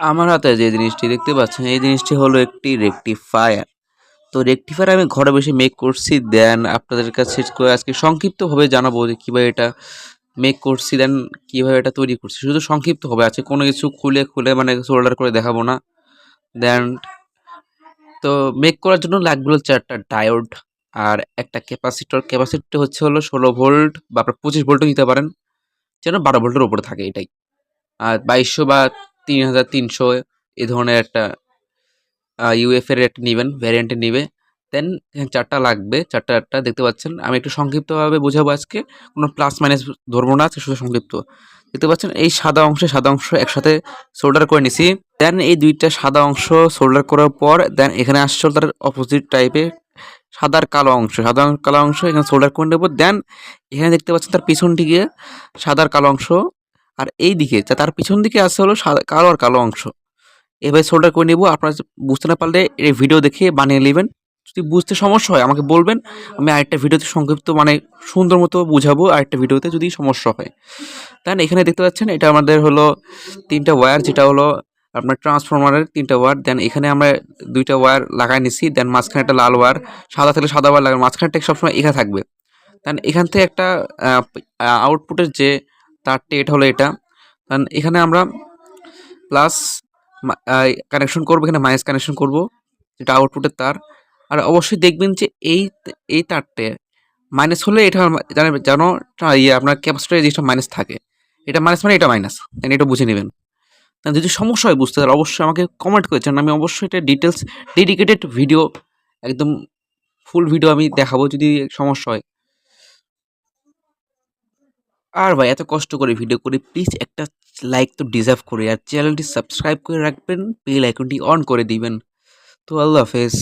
আমার হাতে যে জিনিসটি দেখতে পাচ্ছেন এই জিনিসটি হলো একটি রেকটিফায়ার। তো রেকটিফায়ার আমি ঘরে বসে মেক করছি। দেন আপনাদের কাছে আজকে সংক্ষিপ্তভাবে জানাবো যে কীভাবে এটা মেক করছি, দেন কীভাবে এটা তৈরি করছি। শুধু সংক্ষিপ্তভাবে আছে, কোনো কিছু খুলে খুলে মানে সোল্ডার করে দেখাবো না। দেন তো মেক করার জন্য লাগবে হলো 4টা ডায়োড আর একটা ক্যাপাসিটর। ক্যাপাসিটর হলো 16 ভোল্ট বা আপনার 25 ভোল্টও নিতে পারেন, যেন 12 ভোল্টের উপরে থাকে এটাই। আর 2200 বা 3300 এই ধরনের একটা ইউএফ এর একটা নিবেন, ভ্যারিয়েন্টের নিবে। দেন 4টা লাগবে, 4টা দেখতে পাচ্ছেন। আমি একটু সংক্ষিপ্তভাবে বোঝাবো আজকে, কোনো প্লাস মাইনাস ধরবো না, শুধু সংক্ষিপ্ত। দেখতে পাচ্ছেন এই সাদা অংশ একসাথে সোল্ডার করে নিছি। দেন এই দুইটা সাদা অংশ সোল্ডার করার পর দেন এখানে আসছে তার অপোজিট টাইপের সাদা আর কালো অংশ এখানে সোল্ডার করে নেবো। দেন এখানে দেখতে পাচ্ছেন তার পিছন দিকে সাদা আর কালো অংশ, আর এই দিকে তার পিছন দিকে আছে হলো কালো আর কালো অংশ। এভাবে সোল্ডার করে নিব। আপনারা বুঝতে না পারলে এই ভিডিও দেখে বানিয়ে নেবেন। যদি বুঝতে সমস্যা হয় আমাকে বলবেন, আমি আরেকটা ভিডিওতে সংক্ষিপ্ত মানে সুন্দর মতো বুঝাবো আরেকটা ভিডিওতে যদি সমস্যা হয়। দেন এখানে দেখতে পাচ্ছেন এটা আমাদের হলো 3টা ওয়্যার, যেটা হলো আপনার ট্রান্সফরমারের 3টা ওয়্যার। দেন এখানে আমরা 2টা ওয়্যার লাগাই নিছি। দেন মাঝখানে একটা লাল ওয়্যার, সাদা থাকলে সাদা ওয়্যার লাগাবেন, মাঝখানটা সবসময় এখানে থাকবে। দেন এখান থেকে একটা আউটপুটের যে তারটি এটা হলো এটা। দেন এখানে আমরা প্লাস কানেকশন করবো, এখানে মাইনাস কানেকশন করব, যেটা আউটপুটের তার। আর অবশ্যই দেখবেন যে এই তারটে মাইনাস হলে এটা জানেন যেন আপনার ক্যাপাসিটরের জিনিসটা মাইনাস থাকে। এটা মাইনাস মানে এটা মাইনাস, দেন এটা বুঝে নেবেন। যদি সমস্যা হয় বুঝতে পারেন অবশ্যই আমাকে কমেন্ট করেছেন, আমি অবশ্যই এটা ডিটেলস ডেডিকেটেড ভিডিও, একদম ফুল ভিডিও আমি দেখাবো যদি সমস্যা হয়। আর ভাই এত কষ্ট করে ভিডিও করে প্লিজ একটা লাইক তো ডিজার্ভ করে, আর চ্যানেলটি সাবস্ক্রাইব করে রাখবেন, বেল আইকনটি অন করে দিবেন। তো আল্লাহ হাফেজ।